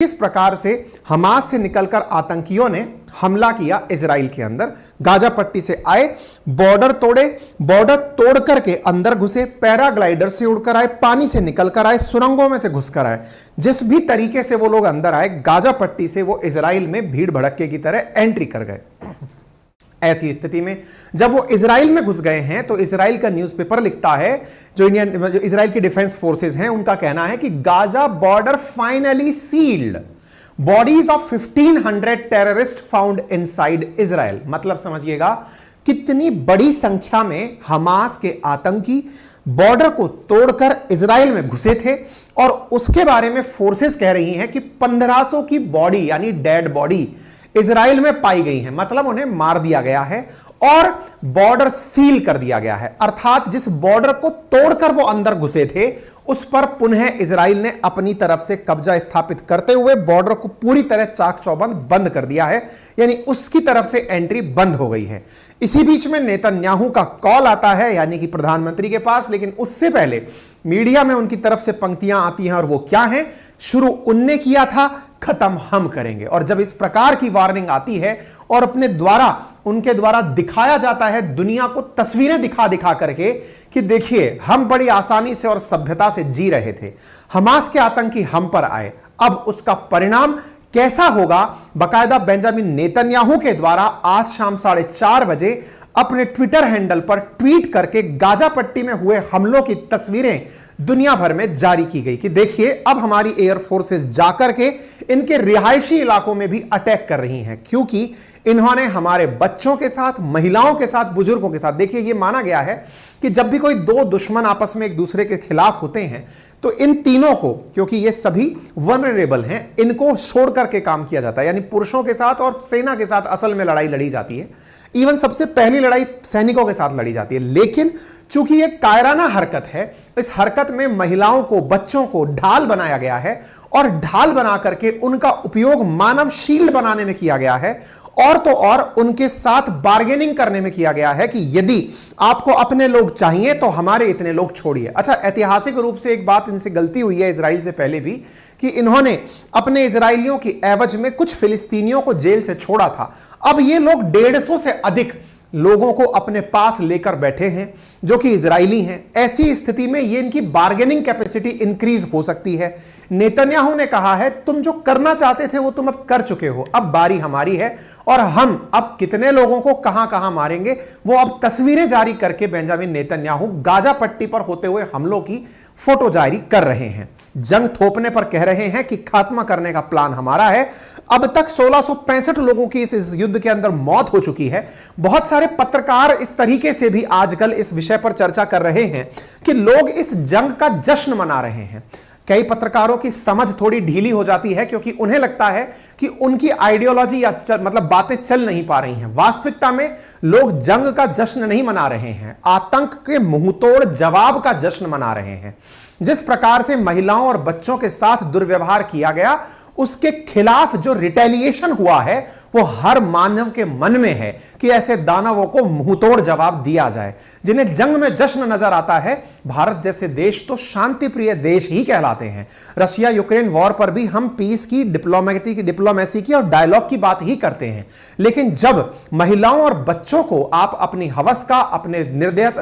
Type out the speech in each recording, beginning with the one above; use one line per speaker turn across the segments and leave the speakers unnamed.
किस प्रकार से हमास से निकलकर आतंकियों ने हमला किया इजराइल के अंदर। गाजा पट्टी से आए, बॉर्डर तोड़े, बॉर्डर तोड़ करके अंदर घुसे, पैराग्लाइडर से उड़कर आए, पानी से निकलकर आए, सुरंगों में से घुसकर आए। जिस भी तरीके से वो लोग अंदर आए, गाजा पट्टी से वो इजराइल में भीड़ भड़क्के की तरह एंट्री कर गए। ऐसी स्थिति में जब वो इजराइल में घुस गए हैं तो इजराइल का न्यूज़पेपर लिखता है, जो इजराइल की डिफेंस फोर्सेस हैं उनका कहना है कि Gaza border finally sealed, bodies of 1500 terrorist found inside Israel. मतलब समझिएगा कितनी बड़ी संख्या में हमास के आतंकी बॉर्डर को तोड़कर इजराइल में घुसे थे और उसके बारे में फोर्सेस कह रही हैं कि 1500 की बॉडी यानी डेड बॉडी इजराइल में पाई गई है। मतलब उन्हें मार दिया गया है और बॉर्डर सील कर दिया गया है। अर्थात जिस बॉर्डर को तोड़कर वो अंदर घुसे थे उस पर पुनः इजराइल ने अपनी तरफ से कब्जा स्थापित करते हुए बॉर्डर को पूरी तरह चाक चौबंद बंद कर दिया है, यानी उसकी तरफ से एंट्री बंद हो गई है। इसी बीच में नेतन्याहू का कॉल आता है, यानी कि प्रधानमंत्री के पास, लेकिन उससे पहले मीडिया में उनकी तरफ से पंक्तियां आती हैं और वो क्या हैं? शुरू उनने किया था, खत्म हम करेंगे। और जब इस प्रकार की वार्निंग आती है और उनके द्वारा दिखाया जाता है दुनिया को, तस्वीरें दिखा दिखा करके कि देखिए हम बड़ी आसानी से और सभ्यता से जी रहे थे, हमास के आतंकी हम पर आए, अब उसका परिणाम कैसा होगा? बकायदा बेंजामिन नेतन्याहू के द्वारा आज शाम 4:30 बजे अपने ट्विटर हैंडल पर ट्वीट करके गाजा पट्टी में हुए हमलों की तस्वीरें दुनिया भर में जारी की गई कि देखिए अब हमारी एयर फोर्सेस जाकर के इनके रिहायशी इलाकों में भी अटैक कर रही हैं, क्योंकि इन्होंने हमारे बच्चों के साथ, महिलाओं के साथ, बुजुर्गों के साथ, देखिए यह माना गया है कि जब भी कोई दो दुश्मन आपस में एक दूसरे के खिलाफ होते हैं तो इन तीनों को, क्योंकि ये सभी वल्नरेबल हैं, इनको छोड़ करके काम किया जाता है। यानी पुरुषों के साथ और सेना के साथ असल में लड़ाई लड़ी जाती है। इवन सबसे पहली लड़ाई सैनिकों के साथ लड़ी जाती है। लेकिन चूंकि यह कायराना हरकत है, इस हरकत में महिलाओं को, बच्चों को ढाल बनाया गया है और ढाल बना करके उनका उपयोग मानव शील्ड बनाने में किया गया है और तो और उनके साथ बार्गेनिंग करने में किया गया है कि यदि आपको अपने लोग चाहिए तो हमारे इतने लोग छोड़िए। अच्छा, ऐतिहासिक रूप से एक बात इनसे गलती हुई है इजराइल से पहले भी कि इन्होंने अपने इजराइलियों की एवज में कुछ फिलिस्तीनियों को जेल से छोड़ा था। अब ये लोग 150 से अधिक लोगों को अपने पास लेकर बैठे हैं जो कि इजरायली हैं। ऐसी स्थिति में ये इनकी बार्गेनिंग कैपेसिटी इंक्रीज हो सकती है। नेतन्याहू ने कहा है तुम जो करना चाहते थे वो तुम अब कर चुके हो, अब बारी हमारी है और हम अब कितने लोगों को कहां कहां मारेंगे वो अब तस्वीरें जारी करके बेंजामिन नेतन्याहू गाजा पट्टी पर होते हुए हमलों की फोटो जारी कर रहे हैं। जंग थोपने पर कह रहे हैं कि खात्मा करने का प्लान हमारा है। अब तक 1665 लोगों की इस युद्ध के अंदर मौत हो चुकी है। बहुत सारे पत्रकार इस तरीके से भी आजकल इस विषय पर चर्चा कर रहे हैं कि लोग इस जंग का जश्न मना रहे हैं। कई पत्रकारों की समझ थोड़ी ढीली हो जाती है क्योंकि उन्हें लगता है कि उनकी आइडियोलॉजी या मतलब बातें चल नहीं पा रही हैं। वास्तविकता में लोग जंग का जश्न नहीं मना रहे हैं, आतंक के मुंहतोड़ जवाब का जश्न मना रहे हैं। जिस प्रकार से महिलाओं और बच्चों के साथ दुर्व्यवहार किया गया उसके खिलाफ जो रिटेलिएशन हुआ है वो हर मानव के मन में है कि ऐसे दानवों को मुंहतोड़ जवाब दिया जाए। जिन्हें जंग में जश्न नजर आता है, भारत जैसे देश तो शांति प्रिय देश ही कहलाते हैं। रशिया यूक्रेन वॉर पर भी हम पीस की, डिप्लोमेसी की और डायलॉग की बात ही करते हैं। लेकिन जब महिलाओं और बच्चों को आप अपनी हवस का, अपने निर्दय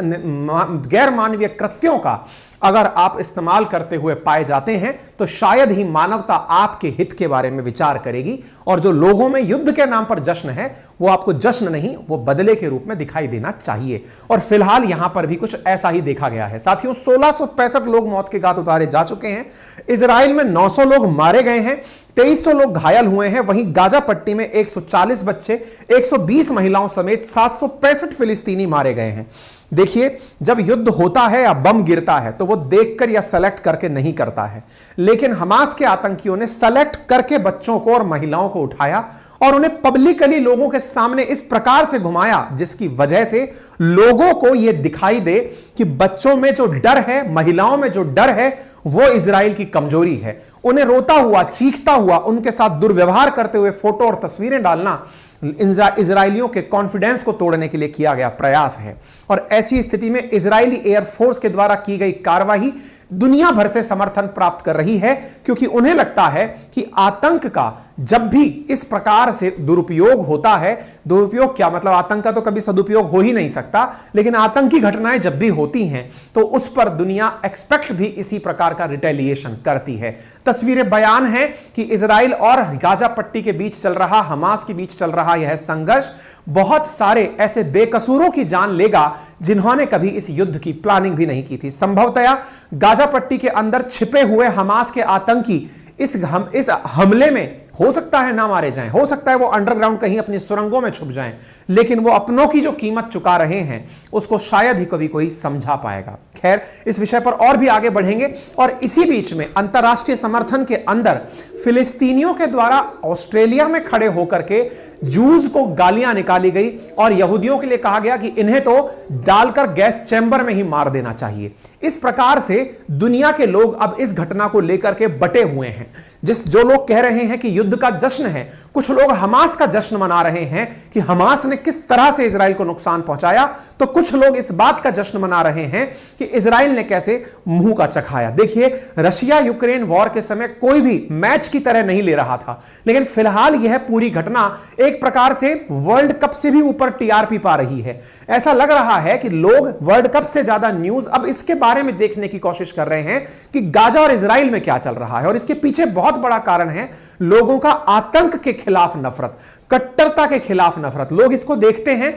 गैर मानवीय कृत्यों का अगर आप इस्तेमाल करते हुए पाए जाते हैं तो शायद ही मानवता आपके हित के बारे में विचार करेगी और जो लोगों में युद्ध के नाम पर जश्न है वो आपको जश्न नहीं, वो बदले के रूप में दिखाई देना चाहिए। और फिलहाल यहां पर भी कुछ ऐसा ही देखा गया है। साथियों, 1665 लोग मौत के घाट उतारे जा चुके हैं। इजराइल में 900 लोग मारे गए हैं, 2300 लोग घायल हुए हैं। वहीं गाजा पट्टी में 140 बच्चे, 120 महिलाओं समेत 765 फिलिस्तीनी मारे गए हैं। देखिए, जब युद्ध होता है या बम गिरता है तो वो देखकर या सेलेक्ट करके नहीं करता है, लेकिन हमास के आतंकियों ने सेलेक्ट करके बच्चों को और महिलाओं को उठाया और उन्हें पब्लिकली लोगों के सामने इस प्रकार से घुमाया जिसकी वजह से लोगों को यह दिखाई दे कि बच्चों में जो डर है, महिलाओं में जो डर है वो इजराइल की कमजोरी है। उन्हें रोता हुआ, चीखता हुआ, उनके साथ दुर्व्यवहार करते हुए फोटो और तस्वीरें डालना इजरायलियों के कॉन्फिडेंस को तोड़ने के लिए किया गया प्रयास है। और ऐसी स्थिति में इजरायली एयरफोर्स के द्वारा की गई कार्रवाई दुनिया भर से समर्थन प्राप्त कर रही है, क्योंकि उन्हें लगता है कि आतंक का जब भी इस प्रकार से दुरुपयोग होता है, दुरुपयोग क्या मतलब, आतंक का तो कभी सदुपयोग हो ही नहीं सकता, लेकिन आतंकी घटनाएं जब भी होती हैं तो उस पर दुनिया एक्सपेक्ट भी इसी प्रकार का रिटेलिएशन करती है। तस्वीरें बयान है कि इजराइल और गाजा पट्टी के बीच चल रहा, हमास के बीच चल रहा यह संघर्ष बहुत सारे ऐसे बेकसूरों की जान लेगा जिन्होंने कभी इस युद्ध की प्लानिंग भी नहीं की थी। संभवतया गाजा पट्टी के अंदर छिपे हुए हमास के आतंकी इस हमले में हो सकता है ना मारे जाएं, हो सकता है वो अंडरग्राउंड कहीं अपनी सुरंगों में छुप जाएं, लेकिन वो अपनों की जो कीमत चुका रहे हैं उसको शायद ही कभी कोई समझा पाएगा। खैर, इस विषय पर और भी आगे बढ़ेंगे। और इसी बीच में अंतर्राष्ट्रीय समर्थन के अंदर फिलिस्तीनियों के द्वारा ऑस्ट्रेलिया में खड़े होकर के जूस को गालियां निकाली गई और यहूदियों के लिए कहा गया कि इन्हें तो डालकर गैस चैंबर में ही मार देना चाहिए। इस प्रकार से दुनिया के लोग अब इस घटना को लेकर के बटे हुए हैं। जो लोग कह रहे हैं कि युद्ध का जश्न है, कुछ लोग हमास का जश्न मना रहे हैं कि हमास ने किस तरह से इजराइल को नुकसान पहुंचाया, तो कुछ लोग इस बात का जश्न मना रहे हैं कि इजराइल ने कैसे मुंह का चखाया। देखिए, रशिया यूक्रेन वॉर के समय कोई भी मैच की तरह नहीं ले रहा था, लेकिन फिलहाल यह पूरी घटना एक प्रकार से वर्ल्ड कप से भी ऊपर टीआरपी पा रही है। ऐसा लग रहा है कि लोग वर्ल्ड कप से ज्यादा न्यूज अब इसके बारे में देखने की कोशिश कर रहे हैं कि गाजा और इजराइल में क्या चल रहा है। और इसके पीछे बहुत बड़ा कारण है लोगों का आतंक के खिलाफ नफरत, कट्टरता के खिलाफ नफरत। लोग इसको देखते हैं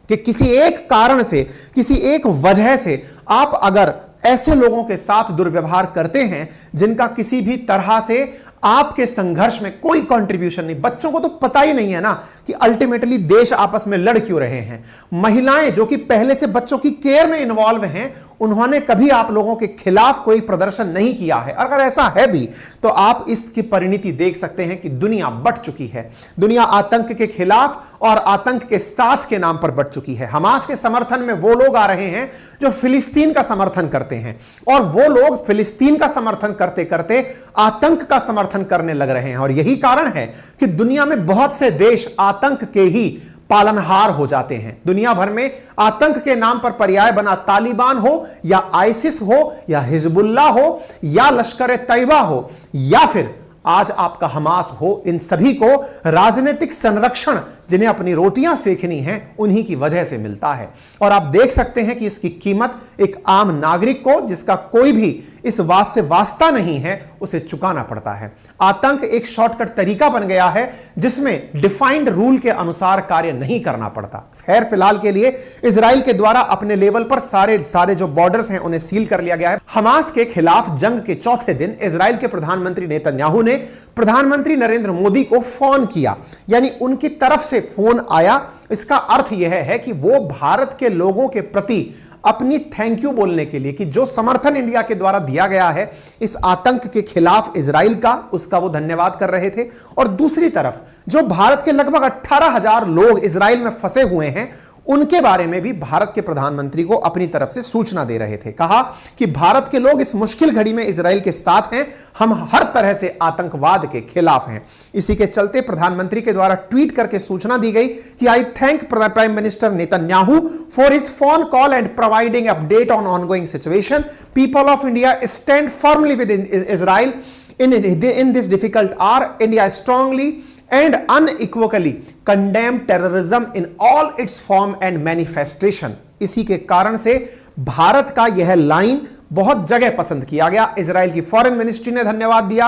कि किसी एक कारण से, किसी एक वजह से आप अगर ऐसे लोगों के साथ दुर्व्यवहार करते हैं जिनका किसी भी तरह से आपके संघर्ष में कोई कंट्रीब्यूशन नहीं, बच्चों को तो पता ही नहीं है ना कि अल्टीमेटली देश आपस में लड़ क्यों रहे हैं। महिलाएं जो कि पहले से बच्चों की केयर में इन्वॉल्व हैं, उन्होंने कभी आप लोगों के खिलाफ कोई प्रदर्शन नहीं किया है। अगर ऐसा है भी तो आप इसकी परिणति देख सकते हैं कि दुनिया बट चुकी है। दुनिया आतंक के खिलाफ और आतंक के साथ के नाम पर बट चुकी है। हमास के समर्थन में वो लोग आ रहे हैं जो फिलिस्तीन का समर्थन करते हैं, और वो लोग फिलिस्तीन का समर्थन करते करते आतंक का समर्थन करने लग रहे हैं। और यही कारण है कि दुनिया में बहुत से देश आतंक के ही पालनहार हो जाते हैं। दुनिया भर में आतंक के नाम पर पर्याय बना तालिबान हो या आईसिस हो या हिजबुल्ला हो या लश्कर तैयबा हो या फिर आज आपका हमास हो, इन सभी को राजनीतिक संरक्षण जिन्हें अपनी रोटियां सेकनी हैं उन्हीं की वजह से मिलता है। और आप देख सकते हैं कि इसकी कीमत एक आम नागरिक को, जिसका कोई भी इस बात से वास्ता नहीं है, उसे चुकाना पड़ता है। आतंक एक शॉर्टकट तरीका बन गया है जिसमें डिफाइंड रूल के अनुसार कार्य नहीं करना पड़ता। खैर, फिलहाल के लिए इजराइल के द्वारा अपने लेवल पर सारे जो बॉर्डर्स हैं उन्हें सील कर लिया गया है। हमास के खिलाफ जंग के चौथे दिन इजराइल के प्रधानमंत्री नेतन्याहू ने प्रधानमंत्री नरेंद्र मोदी को फोन किया, यानी उनकी तरफ से फोन आया। इसका अर्थ यह है कि वो भारत के लोगों के प्रति अपनी थैंक यू बोलने के लिए कि जो समर्थन इंडिया के द्वारा दिया गया है इस आतंक के खिलाफ इजराइल का, उसका वो धन्यवाद कर रहे थे। और दूसरी तरफ जो भारत के लगभग 18,000 लोग इजराइल में फंसे हुए हैं, उनके बारे में भी भारत के प्रधानमंत्री को अपनी तरफ से सूचना दे रहे थे। कहा कि भारत के लोग इस मुश्किल घड़ी में इजराइल के साथ हैं, हम हर तरह से आतंकवाद के खिलाफ हैं। इसी के चलते प्रधानमंत्री के द्वारा ट्वीट करके सूचना दी गई कि आई thank prime minister Netanyahu for his phone call and providing update on ongoing situation. People of India stand firmly with Israel in this difficult hour. India strongly and unequivocally condemn terrorism in all its form and manifestation. इसी के कारण से भारत का यह line बहुत जगह पसंद किया गया। इजराइल की फॉरेन मिनिस्ट्री ने धन्यवाद दिया,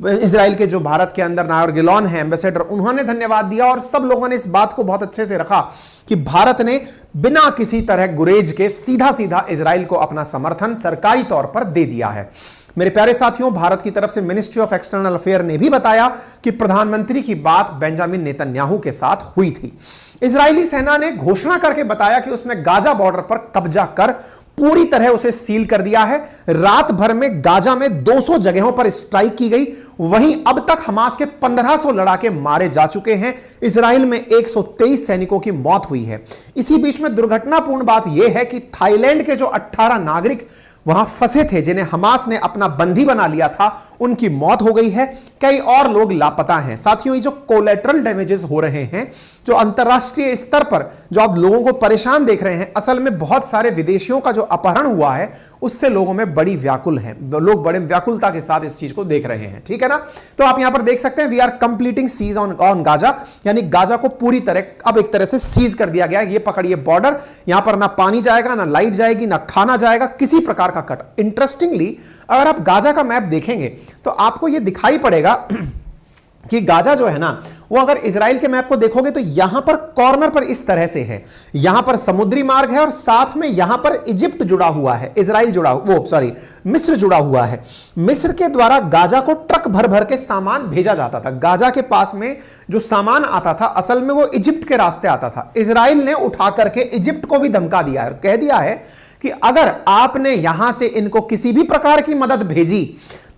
इजराइल के जो भारत के अंदर नायर गिलोन है एम्बेसडर, उन्होंने धन्यवाद दिया, और सब लोगों ने इस बात को बहुत अच्छे से रखा कि भारत ने बिना किसी तरह गुरेज के सीधा सीधा इजराइल को अपना समर्थन सरकारी तौर पर दे दिया है। मेरे प्यारे साथियों, भारत की तरफ से मिनिस्ट्री ऑफ एक्सटर्नल अफेयर ने भी बताया कि प्रधानमंत्री की बात बेंजामिन नेतन्याहू के साथ हुई थी। इजरायली सेना ने घोषणा करके बताया कि उसने गाजा बॉर्डर पर कब्जा कर पूरी तरह उसे सील कर दिया है। रात भर में गाजा में 200 जगहों पर स्ट्राइक की गई। वहीं अब तक हमास के 1500 लड़ाके मारे जा चुके हैं। इजराइल में 123 सैनिकों की मौत हुई है। इसी बीच में दुर्घटनापूर्ण बात यह है कि थाईलैंड के जो 18 नागरिक वहां फंसे थे, जिन्हें हमास ने अपना बंदी बना लिया था, उनकी मौत हो गई है। कई और लोग लापता हैं। साथियों, ये जो कोलेटरल डैमेजेस हो रहे हैं, जो अंतरराष्ट्रीय स्तर पर जो आप लोगों को परेशान देख रहे हैं, असल में बहुत सारे विदेशियों का जो अपहरण हुआ है उससे लोगों में बड़ी व्याकुल है। लोग बड़े व्याकुलता के साथ इस चीज को देख रहे हैं, ठीक है ना। तो आप यहां पर देख सकते हैं, we are completing siege on Gaza, यानी गाजा को पूरी तरह अब एक तरह से सीज कर दिया गया है। ये पकड़िए बॉर्डर, यहां पर ना पानी जाएगा, ना लाइट जाएगी, ना खाना जाएगा, किसी प्रकार का कट। इंटरेस्टिंगली अगर आप गाजा का मैप देखेंगे तो आपको यह दिखाई पड़ेगा कि गाजा जो है ना, वो अगर इजराइल के मैप को देखोगे तो यहां पर कॉर्नर पर इस तरह से है, यहां पर समुद्री मार्ग है और साथ में यहां पर इजिप्ट जुड़ा हुआ है, मिस्र जुड़ा हुआ है। मिस्र के द्वारा गाजा को ट्रक भर भर के सामान भेजा जाता था। गाजा के पास में जो सामान आता था असल में वो इजिप्ट के रास्ते आता था। इजराइल ने उठा करके इजिप्ट को भी धमका दिया है, कह दिया है कि अगर आपने यहां से इनको किसी भी प्रकार की मदद भेजी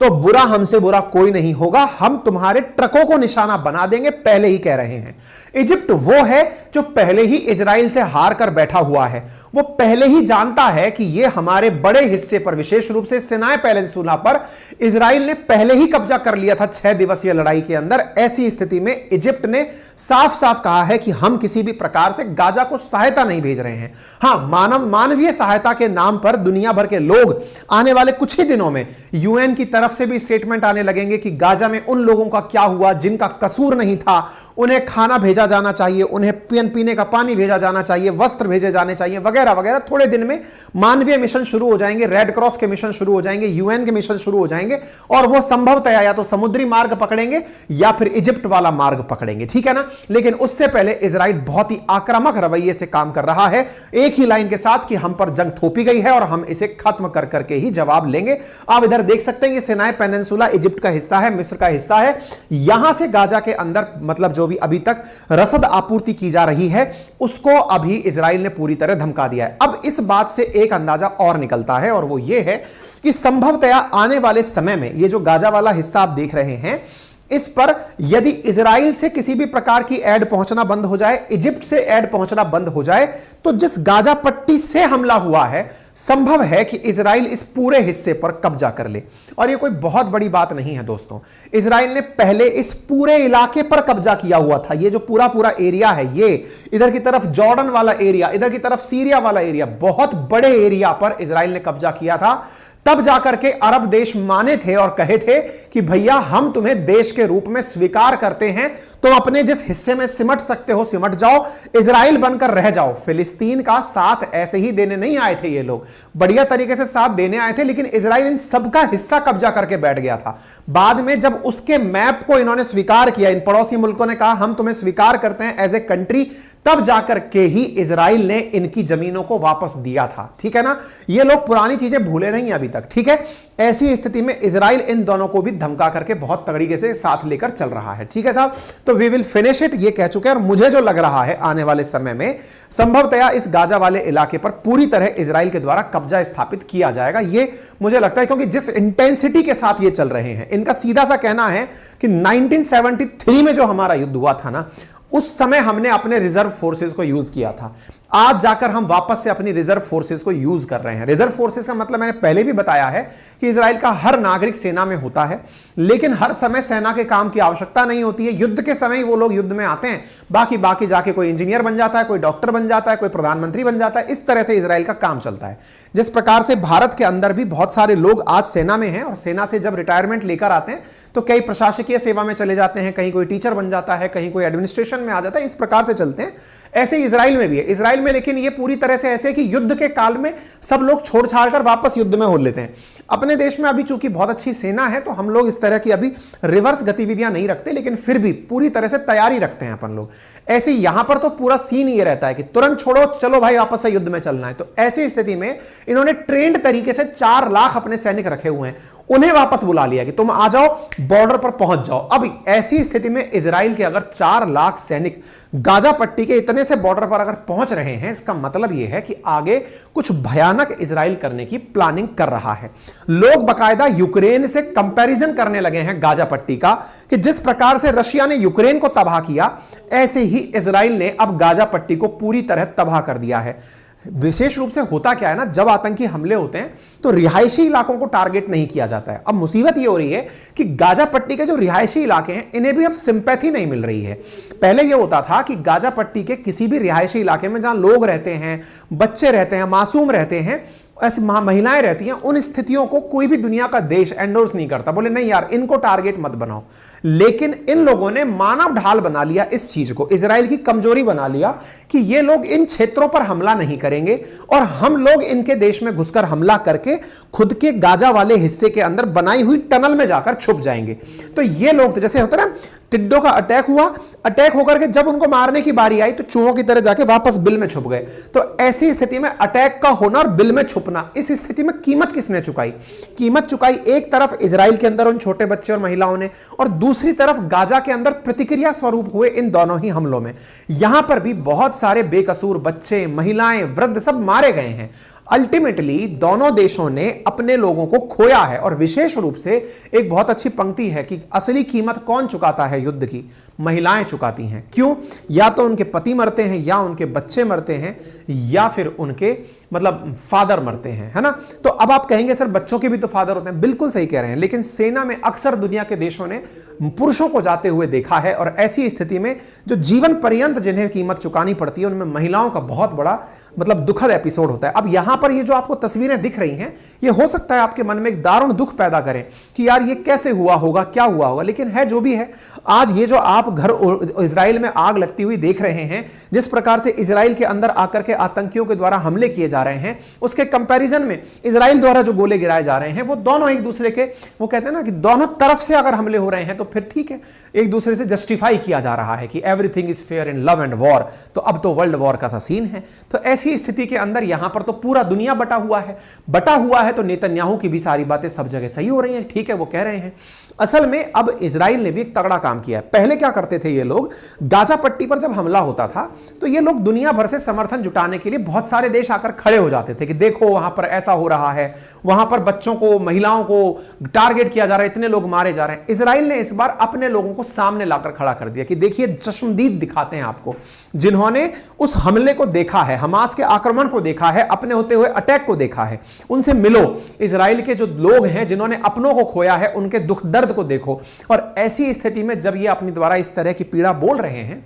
तो बुरा हमसे बुरा कोई नहीं होगा, हम तुम्हारे ट्रकों को निशाना बना देंगे, पहले ही कह रहे हैं। इजिप्ट वो है जो पहले ही इजराइल से हार कर बैठा हुआ है। वो पहले ही जानता है कि ये हमारे बड़े हिस्से पर, विशेष रूप से सिनाई पेनिनसुला पर इजराइल ने पहले ही कब्जा कर लिया था 6 दिवसीय लड़ाई के अंदर। ऐसी स्थिति में इजिप्ट ने साफ साफ कहा है कि हम किसी भी प्रकार से गाजा को सहायता नहीं भेज रहे हैं। हां, मानवीय सहायता के नाम पर दुनिया भर के लोग आने वाले कुछ ही दिनों में यूएन की तरफ से भी स्टेटमेंट आने लगेंगे कि गाजा में उन लोगों का क्या हुआ जिनका कसूर नहीं था, उन्हें खाना भेजा जाना चाहिए, उन्हें पीने का पानी भेजा जाना चाहिए, वस्त्र भेजे जाने चाहिए, वगैरह वगैरह। थोड़े दिन में मानवीय मिशन शुरू हो जाएंगे, रेड क्रॉस के मिशन शुरू हो जाएंगे, यूएन के मिशन शुरू हो जाएंगे, और वो संभवतः या तो समुद्री मार्ग पकड़ेंगे या फिर इजिप्ट वाला मार्ग पकड़ेंगे, ठीक है ना। लेकिन उससे पहले इजराइल बहुत ही आक्रामक रवैये से काम कर रहा है, एक ही लाइन के साथ कि हम पर जंग थोपी गई है और हम इसे खत्म कर करके ही जवाब लेंगे। आप इधर देख सकते हैं, ये सिनाई पेनिनसुला इजिप्ट का हिस्सा है, मिस्र का हिस्सा है। यहां से गाजा के अंदर मतलब जो भी अभी तक रसद आपूर्ति की जा रही है उसको अभी इजराइल ने पूरी तरह धमका दिया है। अब इस बात से एक अंदाजा और निकलता है, और वो ये है कि संभवतया आने वाले समय में ये जो गाजा वाला हिस्सा आप देख रहे हैं, इस पर यदि इजराइल से किसी भी प्रकार की ऐड पहुंचना बंद हो जाए, इजिप्ट से ऐड पहुंचना बंद हो जाए, तो जिस गाजा पट्टी से हमला हुआ है संभव है कि इजराइल इस पूरे हिस्से पर कब्जा कर ले। और यह कोई बहुत बड़ी बात नहीं है दोस्तों। इजराइल ने पहले इस पूरे इलाके पर कब्जा किया हुआ था। यह जो पूरा पूरा एरिया है, ये इधर की तरफ जॉर्डन वाला एरिया, इधर की तरफ सीरिया वाला एरिया, बहुत बड़े एरिया पर इजराइल ने कब्जा किया था। तब जाकर के अरब देश माने थे और कहे थे कि भैया हम तुम्हें देश के रूप में स्वीकार करते हैं, तुम अपने जिस हिस्से में सिमट सकते हो सिमट जाओ, इजराइल बनकर रह जाओ। फिलिस्तीन का साथ ऐसे ही देने नहीं आए थे ये लोग, बढ़िया तरीके से साथ देने आए थे, लेकिन इजराइल इन सबका हिस्सा कब्जा करके बैठ गया था। बाद में जब उसके मैप को इन्होंने स्वीकार किया, इन पड़ोसी मुल्कों ने कहा हम तुम्हें स्वीकार करते हैं एज ए कंट्री, तब जाकर के ही इजराइल ने इनकी जमीनों को वापस दिया था, ठीक है ना। ये लोग पुरानी चीजें भूले नहीं अभी तक, ठीक है। ऐसी स्थिति में इजराइल इन दोनों को भी धमका करके बहुत तरीके से साथ लेकर चल रहा है, ठीक है साहब। तो वी विल फिनिश इट, ये कह चुके हैं। और मुझे जो लग रहा है आने वाले समय में संभवतया इस गाजा वाले इलाके पर पूरी तरह इजराइल के द्वारा कब्जा स्थापित किया जाएगा, ये मुझे लगता है, क्योंकि जिस इंटेंसिटी के साथ ये चल रहे हैं। इनका सीधा सा कहना है कि 1973 में जो हमारा युद्ध हुआ था ना, उस समय हमने अपने रिजर्व फोर्सेस को यूज किया था। आज जाकर हम वापस से अपनी रिजर्व फोर्सेस को यूज कर रहे हैं। रिजर्व फोर्सेस का मतलब मैंने पहले भी बताया है कि इजराइल का हर नागरिक सेना में होता है, लेकिन हर समय सेना के काम की आवश्यकता नहीं होती है। युद्ध के समय ही वो लोग युद्ध में आते हैं, बाकी जाके कोई इंजीनियर बन जाता है, कोई डॉक्टर बन जाता है, कोई प्रधानमंत्री बन जाता है। इस तरह से इजराइल का काम चलता है। जिस प्रकार से भारत के अंदर भी बहुत सारे लोग आज सेना में हैं, और सेना से जब रिटायरमेंट लेकर आते हैं तो कई प्रशासकीय सेवा में चले जाते हैं, कहीं कोई टीचर बन जाता है, कहीं कोई एडमिनिस्ट्रेशन में आ जाता है, इस प्रकार से चलते हैं। ऐसे ही इजराइल में भी है। इजराइल में लेकिन ये पूरी तरह से ऐसे है कि युद्ध के काल में सब लोग छोड़ छाड़ कर वापस युद्ध में हो लेते हैं। अपने देश में अभी चूंकि बहुत अच्छी सेना है तो हम लोग इस तरह की अभी रिवर्स गतिविधियां नहीं रखते, लेकिन फिर भी पूरी तरह से तैयारी रखते हैं अपन लोग। ऐसे यहां पर तो पूरा सीन ये रहता है कि तुरंत छोड़ो, चलो भाई वापस से युद्ध में चलना है। तो ऐसी स्थिति में इन्होंने ट्रेंड तरीके से 4 लाख अपने सैनिक रखे हुए हैं, उन्हें वापस बुला लिया कि तुम आ जाओ, बॉर्डर पर पहुंच जाओ। अब ऐसी स्थिति में इजराइल के अगर 4 लाख सैनिक गाजा पट्टी के इतने से बॉर्डर पर अगर पहुंच रहे हैं, इसका मतलब यह है कि आगे कुछ भयानक इजराइल करने की प्लानिंग कर रहा है। लोग बकायदा यूक्रेन से कंपैरिजन करने लगे हैं गाजा पट्टी का, कि जिस प्रकार से रशिया ने यूक्रेन को तबाह किया, ऐसे ही इजराइल ने अब गाजा पट्टी को पूरी तरह तबाह कर दिया है। विशेष रूप से होता क्या है ना, जब आतंकी हमले होते हैं तो रिहायशी इलाकों को टारगेट नहीं किया जाता है। अब मुसीबत ये हो रही है कि गाजा पट्टी के जो रिहायशी इलाके हैं इन्हें भी अब सिंपैथी नहीं मिल रही है। पहले ये होता था कि गाजा पट्टी के किसी भी रिहायशी इलाके में जहां लोग रहते हैं, बच्चे रहते हैं, मासूम रहते हैं, ऐसी महिलाएं रहती हैं, उन स्थितियों को कोई भी दुनिया का देश एंडोर्स नहीं करता, बोले नहीं यार इनको टारगेट मत बनाओ। लेकिन इन लोगों ने मानव ढाल बना लिया इस चीज को, इजराइल की कमजोरी बना लिया कि ये लोग इन क्षेत्रों पर हमला नहीं करेंगे और हम लोग इनके देश में घुसकर हमला करके खुद के गाजा वाले हिस्से के अंदर बनाई हुई टनल में जाकर छुप जाएंगे। तो ये लोग तो जैसे होता है ना, टिड्डों का अटैक हुआ, अटैक होकर के जब उनको मारने की बारी आई तो चूहों की तरह जाके वापस बिल में छुप गए। तो ऐसी स्थिति में अटैक का होना और बिल में छुपना, इस स्थिति में कीमत किसने चुकाई? कीमत चुकाई एक तरफ इजराइल के अंदर उन छोटे बच्चे और महिलाओं ने, और दूसरी तरफ गाजा के अंदर प्रतिक्रिया स्वरूप हुए इन दोनों ही हमलों में। यहां पर भी बहुत सारे बेकसूर बच्चे, महिलाएं, वृद्ध सब मारे गए हैं। अल्टीमेटली दोनों देशों ने अपने लोगों को खोया है। और विशेष रूप से एक बहुत अच्छी पंक्ति है कि असली कीमत कौन चुकाता है युद्ध की? महिलाएं चुकाती हैं। क्यों? या तो उनके पति मरते हैं, या उनके बच्चे मरते हैं, या फिर उनके मतलब फादर मरते हैं, है ना। तो अब आप कहेंगे सर बच्चों के भी तो फादर होते हैं, बिल्कुल सही कह रहे हैं, लेकिन सेना में अक्सर दुनिया के देशों ने पुरुषों को जाते हुए देखा है। और ऐसी स्थिति में जो जीवन पर्यंत जिन्हें कीमत चुकानी पड़ती है उनमें महिलाओं का बहुत बड़ा मतलब दुखद एपिसोड होता है। अब यहां पर ये जो आपको तस्वीरें दिख रही हैं, ये हो सकता है आपके मन में एक दारुण दुख पैदा करें कि यार ये कैसे हुआ होगा, क्या हुआ होगा। लेकिन है जो भी है, आज ये जो आप घर इजराइल में आग लगती हुई देख रहे हैं, जिस प्रकार से इजराइल के अंदर आकर के आतंकियों के द्वारा हमले किए जा रहे हैं, उसके कंपैरिजन में इजराइल द्वारा जो गोले गिराए जा रहे हैं वो दोनों एक दूसरे के, वो कहते हैं ना कि दोनों तरफ से अगर हमले हो रहे हैं तो फिर ठीक है, एक दूसरे से जस्टिफाई किया जा रहा है कि everything is fair in love and war. तो अब तो वर्ल्ड वॉर का सा सीन है। तो ऐसी स्थिति के अंदर यहां पर तो पूरा दुनिया बटा हुआ है। तो नेतन्याहू की भी सारी बातें सब जगह सही हो रही हैं, ठीक है, वो कह रहे हैं। असल में अब इजराइल ने भी एक तगड़ा काम किया है। पहले क्या करते थे ये लोग, गाजा पट्टी पर जब हमला होता था तो ये लोग दुनिया भर से समर्थन जुटाने के लिए बहुत सारे देश आकर खड़े हो जाते थे कि देखो वहां पर ऐसा हो रहा है, वहां पर बच्चों को, महिलाओं को टारगेट किया जा रहा है, इतने लोग मारे जा रहे हैं। इजराइल ने इस बार अपने लोगों को सामने लाकर खड़ा कर दिया कि देखिए चश्मदीद दिखाते हैं आपको, जिन्होंने उस हमले को देखा है, हमास के आक्रमण को देखा है, अपने होते हुए अटैक को देखा है, उनसे मिलो। इजराइल के जो लोग हैं जिन्होंने अपनों को खोया है, उनके दुख दर्द को देखो। और ऐसी स्थिति में जब ये अपने द्वारा इस तरह की पीड़ा बोल रहे हैं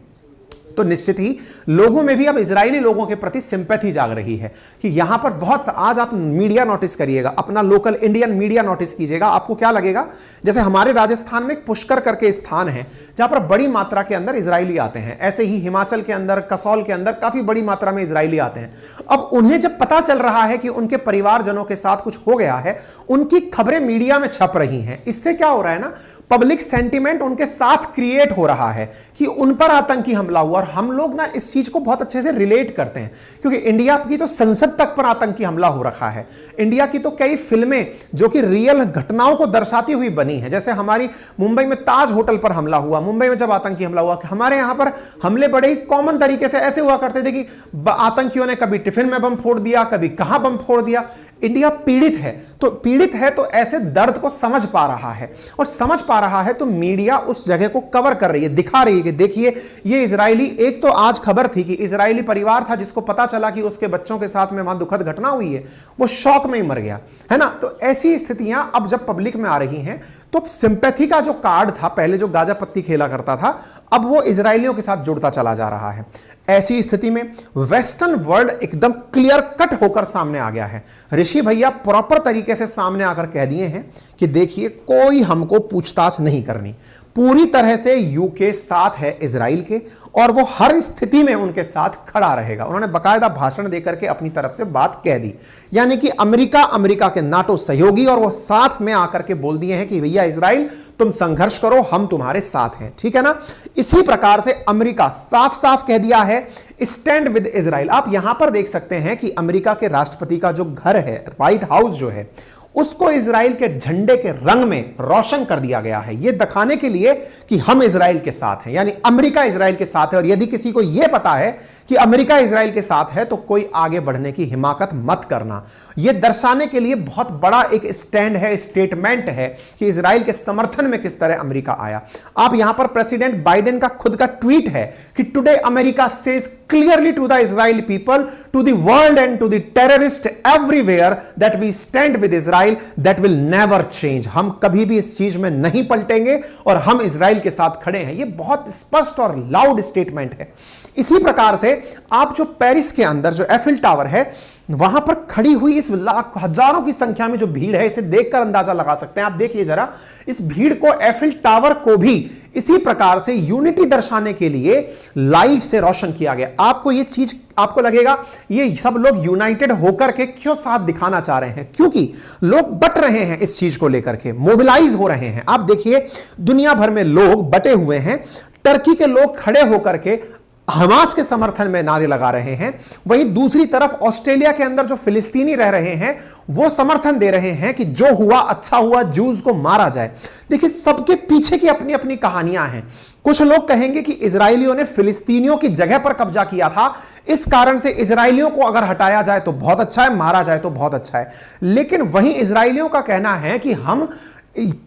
तो निश्चित ही लोगों में भी अब इजरायली लोगों के प्रति सिंपैथी जाग रही है कि यहां पर बहुत, आज आप मीडिया नोटिस करिएगा, अपना लोकल इंडियन मीडिया नोटिस कीजिएगा, आपको क्या लगेगा, जैसे हमारे राजस्थान में एक पुष्कर करके स्थान है जहां पर बड़ी मात्रा के अंदर इजरायली आते हैं, ऐसे ही हिमाचल के अंदर, कसौल के अंदर काफी बड़ी मात्रा में इजरायली आते हैं। अब उन्हें जब पता चल रहा है कि उनके परिवारजनों के साथ कुछ हो गया है, उनकी खबरें मीडिया में छप रही हैं। इससे क्या हो रहा है ना, पब्लिक सेंटीमेंट उनके साथ क्रिएट हो रहा है कि उन पर आतंकी हमला हुआ। और हम लोग ना इस चीज को बहुत अच्छे से रिलेट करते हैं क्योंकि इंडिया की तो संसद तक पर आतंकी हमला हो रखा है। इंडिया की तो कई फिल्में जो कि रियल घटनाओं को दर्शाती हुई बनी है, जैसे हमारी मुंबई में ताज होटल पर हमला हुआ, मुंबई में जब आतंकी हमला हुआ, हमारे यहां पर हमले बड़े ही कॉमन तरीके से ऐसे हुआ करते थे कि आतंकियों ने कभी टिफिन में बम फोड़ दिया, कभी कहां बम फोड़ दिया। इंडिया पीड़ित है तो ऐसे दर्द को समझ पा रहा है, और समझ पा रहा है तो मीडिया उस जगह को कवर कर रही है, दिखा रही है कि देखिए ये इजरायली, एक तो आज खबर थी कि इजरायली परिवार था जिसको पता चला कि उसके बच्चों के साथ में वहां दुखद घटना हुई है, वो शॉक में ही मर गया, है ना। तो ऐसी स्थितियां अब जब पब्लिक में आ रही हैं तो सिंपैथी का जो कार्ड था पहले, जो गाजा पत्ती खेला करता था, अब वो इजरायलियों के साथ जुड़ता चला जा रहा है। ऐसी स्थिति में वेस्टर्न वर्ल्ड एकदम क्लियर कट होकर सामने आ गया है। ऋषि भैया प्रॉपर तरीके से सामने आकर कह दिए हैं कि देखिए कोई हमको पूछताछ नहीं करनी, पूरी तरह से यूके साथ है इजराइल के, और वो हर स्थिति में उनके साथ खड़ा रहेगा। उन्होंने बकायदा भाषण देकर के अपनी तरफ से बात कह दी, यानी कि अमेरिका के नाटो सहयोगी, और वो साथ में आकर के बोल दिए हैं कि भैया इजराइल तुम संघर्ष करो, हम तुम्हारे साथ हैं, ठीक है ना। इसी प्रकार से अमेरिका साफ साफ कह दिया है स्टैंड विद इजराइल। आप यहां पर देख सकते हैं कि अमेरिका के राष्ट्रपति का जो घर है, व्हाइट हाउस जो है, उसको इजराइल के झंडे के रंग में रोशन कर दिया गया है, यह दिखाने के लिए कि हम इजराइल के साथ हैं, यानी अमेरिका इजराइल के साथ है। और यदि किसी को यह पता है कि अमेरिका इजराइल के साथ है तो कोई आगे बढ़ने की हिमाकत मत करना। यह दर्शाने के लिए बहुत बड़ा एक स्टैंड है, स्टेटमेंट है कि इजराइल के समर्थन में किस तरह अमेरिका आया। आप यहां पर प्रेसिडेंट बाइडेन का खुद का ट्वीट है कि today America says clearly to the Israeli people, to the world and to the terrorist everywhere that we stand with Israel, that will never change. हम कभी भी इस चीज में नहीं पलटेंगे और हम इजराइल के साथ खड़े हैं। यह बहुत स्पष्ट और लाउड स्टेटमेंट है। इसी प्रकार से आप जो पेरिस के अंदर जो एफिल टावर है वहां पर खड़ी हुई इस लाख हजारों की संख्या में जो भीड़ है, इसे देखकर अंदाजा लगा सकते हैं। आप देखिए जरा इस भीड़ को, एफिल टावर को भी इसी प्रकार से यूनिटी दर्शाने के लिए लाइट से रोशन किया गया। आपको ये चीज आपको लगेगा ये सब लोग यूनाइटेड होकर के क्यों साथ दिखाना चाह रहे हैं, क्योंकि लोग बट रहे हैं इस चीज को लेकर के, मोबिलाइज हो रहे हैं। आप देखिए दुनिया भर में लोग बटे हुए हैं। टर्की के लोग खड़े होकर के हमास के समर्थन में नारे लगा रहे हैं, वहीं दूसरी तरफ ऑस्ट्रेलिया के अंदर जो फिलिस्तीनी रह रहे हैं वो समर्थन दे रहे हैं कि जो हुआ अच्छा हुआ, जूस को मारा जाए। देखिए सबके पीछे की अपनी अपनी कहानियां हैं। कुछ लोग कहेंगे कि इजरायलियों ने फिलिस्तीनियों की जगह पर कब्जा किया था, इस कारण से इजरायलियों को अगर हटाया जाए तो बहुत अच्छा है, मारा जाए तो बहुत अच्छा है। लेकिन वहीं इजरायलियों का कहना है कि हम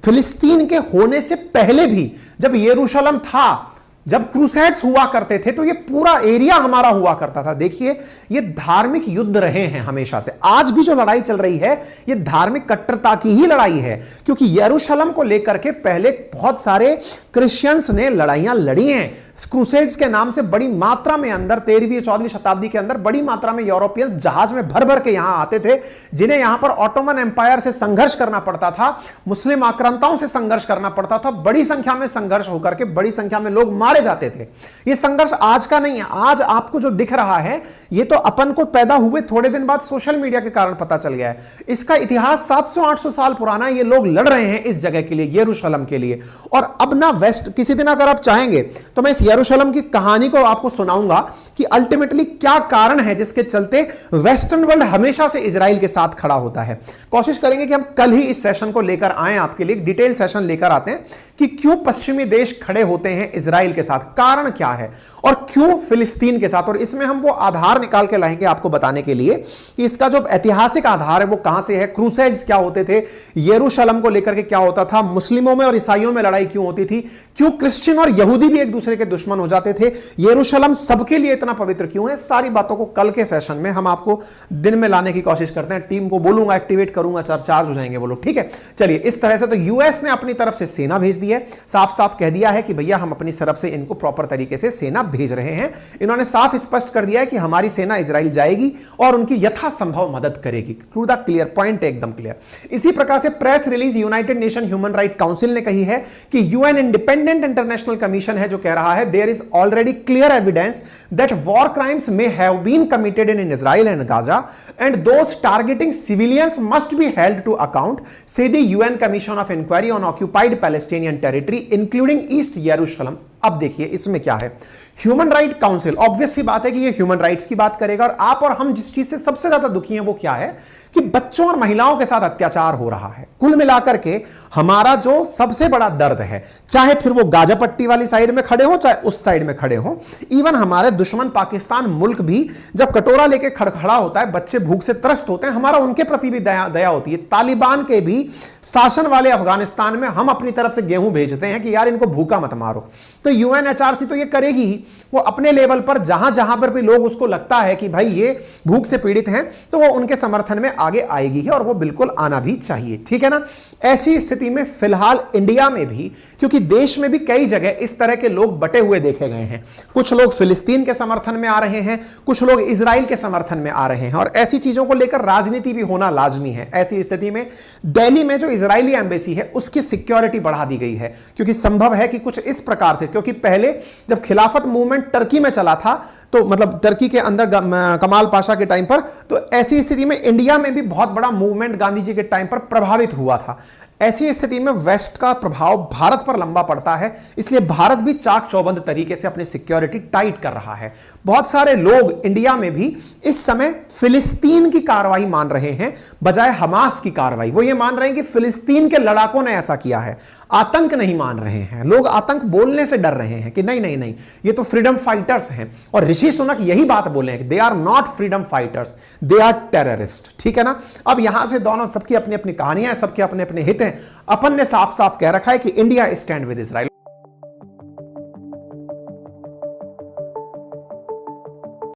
फिलिस्तीन के होने से पहले भी, जब यरूशलेम था, जब क्रूसेड्स हुआ करते थे, तो ये पूरा एरिया हमारा हुआ करता था। देखिए ये धार्मिक युद्ध रहे हैं हमेशा से। आज भी जो लड़ाई चल रही है ये धार्मिक कट्टरता की ही लड़ाई है, क्योंकि यरूशलेम को लेकर के पहले बहुत सारे क्रिश्चियंस ने लड़ाइयां लड़ी हैं। क्रूसेड्स के नाम से बड़ी मात्रा में अंदर 13वीं 14वीं शताब्दी के अंदर बड़ी मात्रा में यूरोपियंस जहाज में भर भर के यहां आते थे, जिन्हें यहां पर ऑटोमन एम्पायर से संघर्ष करना पड़ता था, मुस्लिम आक्रांताओं से संघर्ष करना पड़ता था। बड़ी संख्या में संघर्ष होकर के बड़ी संख्या में लोग मारे जाते थे। यह संघर्ष आज का नहीं है। आज आपको जो दिख रहा है यह तो अपन को पैदा हुए थोड़े दिन बाद सोशल मीडिया के कारण पता चल गया है। इसका इतिहास 700-800 साल पुराना है। ये लोग लड़ रहे हैं इस जगह के लिए, यरूशलेम के लिए। और अब ना वेस्ट, किसी दिन अगर आप चाहेंगे तो मैं इस यरूशलेम की कहानी को आपको सुनाऊंगा कि अल्टीमेटली क्या कारण है जिसके चलते वेस्टर्न वर्ल्ड हमेशा से इजराइल के साथ खड़ा होता है। कोशिश करेंगे कि हम कल ही इस सेशन को लेकर आए, आपके लिए डिटेल सेशन लेकर आते हैं कि क्यों पश्चिमी देश खड़े होते हैं इजराइल के साथ, कारण क्या है, और क्यों फिलिस्तीन के साथ। और इसमें हम वो आधार निकाल के लाएंगे आपको बताने के लिए कि इसका जो ऐतिहासिक आधार है वो कहां से है, क्रूसेड्स क्या होते थे, यरूशलेम को लेकर के क्या होता था, मुस्लिमों में और ईसाइयों में लड़ाई क्यों होती थी, क्यों क्रिश्चियन और यहूदी भी एक दूसरे के दुश्मन हो जाते थे, यरूशलेम सबके लिए इतना पवित्र क्यों है। सारी बातों को कल के सेशन में हम आपको दिन में लाने की कोशिश करते हैं। टीम को बोलूंगा, एक्टिवेट करूंगा, चार्ज हो जाएंगे वो लोग, ठीक है। चलिए इस तरह से तो यूएस ने अपनी तरफ से सेना भेज दी है, साफ साफ कह दिया है कि भैया हम अपनी तरफ से इनको प्रॉपर तरीके से सेना भेज रहे हैं। इन्होंने साफ स्पष्ट कर दिया है कि हमारी सेना इजराइल जाएगी और उनकी यथासंभव मदद करेगी। टू द क्लियर पॉइंट, एकदम क्लियर। इसी प्रकार से press release United nation human right council ने कही है कि यूएन इंडिपेंडेंट इंटरनेशनल कमीशन है जो कह रहा है there is already clear evidence that war crimes may have been committed in Israel and Gaza and those targeting civilians must be held to account, say the UN commission of inquiry on occupied Palestinian territory including East यरूशलेम। अब देखिए इसमें क्या है, human right council, obvious सी बात है कि ये ह्यूमन राइट्स की बात करेगा। और आप और हम जिस चीज से सबसे ज्यादा दुखी हैं वो क्या है कि बच्चों और महिलाओं के साथ अत्याचार हो रहा है। कुल मिलाकर के हमारा जो सबसे बड़ा दर्द है, चाहे फिर वो गाजा पट्टी वाली साइड में खड़े हो चाहे उस साइड में खड़े हो, इवन हमारे दुश्मन पाकिस्तान मुल्क भी जब कटोरा लेके खड़खड़ा होता है, बच्चे भूख से त्रस्त होते हैं, हमारा उनके प्रति भी दया होती है। तालिबान के भी शासन वाले अफगानिस्तान में हम अपनी तरफ से गेहूं भेजते हैं कि यार इनको भूखा मत मारो। तो यूएनएचआरसी तो ये करेगी ही, वो अपने लेवल पर जहां जहां पर भी लोग उसको लगता है कि भाई ये भूख से पीड़ित हैं तो वो उनके समर्थन में आगे आएगी ही, और वो बिल्कुल आना भी चाहिए, ठीक है ना। ऐसी स्थिति में फिलहाल इंडिया में भी, क्योंकि देश में भी कई जगह इस तरह के लोग बटे हुए देखे गए हैं, कुछ लोग फिलिस्तीन के समर्थन में आ रहे हैं, कुछ लोग इजराइल के समर्थन में आ रहे हैं, और ऐसी चीजों को लेकर राजनीति भी होना लाजमी है। ऐसी स्थिति में दिल्ली में जो इजरायली एम्बेसी है उसकी सिक्योरिटी बढ़ा दी गई है, क्योंकि संभव है कि कुछ इस प्रकार से, क्योंकि पहले जब खिलाफत मूवमेंट टर्की में चला था, तो मतलब टर्की के अंदर कमाल पाशा के टाइम पर, तो ऐसी स्थिति में इंडिया में भी बहुत बड़ा मूवमेंट गांधी जी के टाइम पर प्रभावित हुआ था। ऐसी स्थिति में वेस्ट का प्रभाव भारत पर लंबा पड़ता है, इसलिए भारत भी चाक चौबंद तरीके से अपनी सिक्योरिटी टाइट कर रहा है। बहुत सारे लोग इंडिया में भी इस समय फिलिस्तीन की कार्रवाई मान रहे हैं बजाय हमास की कार्रवाई। वो ये मान रहे हैं कि फिलिस्तीन के लड़ाकों ने ऐसा किया है, आतंक नहीं मान रहे हैं लोग। आतंक बोलने से डर रहे हैं कि नहीं नहीं नहीं, ये तो फ्रीडम फाइटर्स हैं। और ऋषि सुनक यही बात बोले हैं कि they are not freedom fighters, they are terrorist. ठीक है ना। अब यहां से दोनों सबकी अपनी अपनी कहानियां हैं, सबके अपने अपने हित हैं। अपन ने साफ साफ कह रखा है कि इंडिया स्टैंड विद इजराइल।